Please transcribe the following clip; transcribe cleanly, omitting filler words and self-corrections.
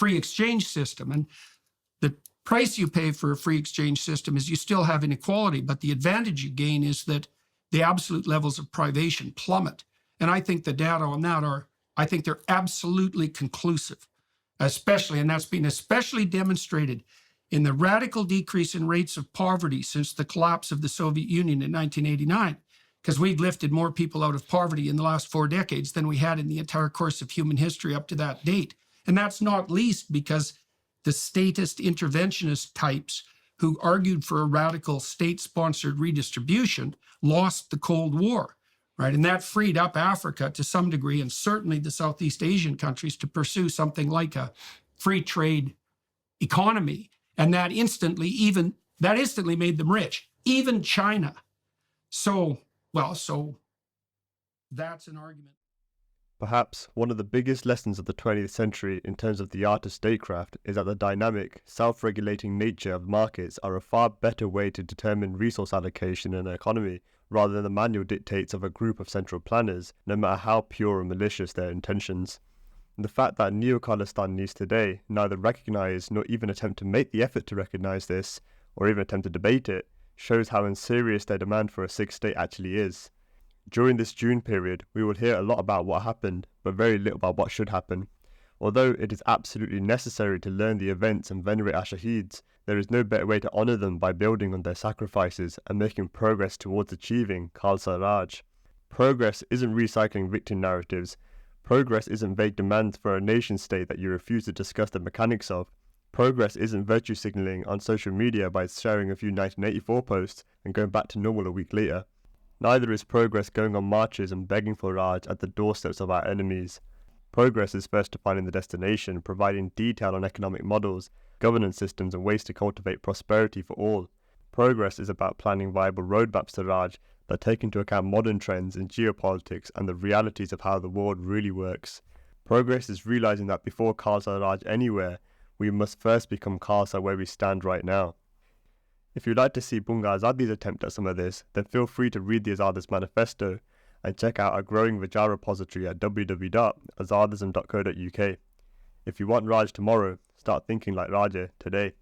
free exchange system. And the price you pay for a free exchange system is you still have inequality, but the advantage you gain is that the absolute levels of privation plummet. And I think the data on that I think they're absolutely conclusive, especially, and that's been especially demonstrated in the radical decrease in rates of poverty since the collapse of the Soviet Union in 1989, because we've lifted more people out of poverty in the last 4 decades than we had in the entire course of human history up to that date. And that's not least because the statist interventionist types who argued for a radical state-sponsored redistribution lost the Cold War, right? And that freed up Africa to some degree, and certainly the Southeast Asian countries, to pursue something like a free trade economy. And that instantly made them rich, even China. So that's an argument. Perhaps one of the biggest lessons of the 20th century in terms of the art of statecraft is that the dynamic, self-regulating nature of markets are a far better way to determine resource allocation in an economy rather than the manual dictates of a group of central planners, no matter how pure or malicious their intentions. And the fact that neo-Khalistanis today neither recognise nor even attempt to make the effort to recognise this, or even attempt to debate it, shows how unserious their demand for a sixth state actually is. During this June period, we will hear a lot about what happened, but very little about what should happen. Although it is absolutely necessary to learn the events and venerate our shaheeds, there is no better way to honour them by building on their sacrifices and making progress towards achieving Khalsa Raj. Progress isn't recycling victim narratives. Progress isn't vague demands for a nation state that you refuse to discuss the mechanics of. Progress isn't virtue signalling on social media by sharing a few 1984 posts and going back to normal a week later. Neither is progress going on marches and begging for Raj at the doorsteps of our enemies. Progress is first defining the destination, providing detail on economic models, governance systems and ways to cultivate prosperity for all. Progress is about planning viable roadmaps to Raj that take into account modern trends in geopolitics and the realities of how the world really works. Progress is realizing that before Khalsa Raj anywhere, we must first become Khalsa where we stand right now. If you'd like to see Bunga Azaadi's attempt at some of this, then feel free to read the Azaadis manifesto and check out our growing Vijay repository at www.azaadism.co.uk. If you want Raj tomorrow, start thinking like Raja today.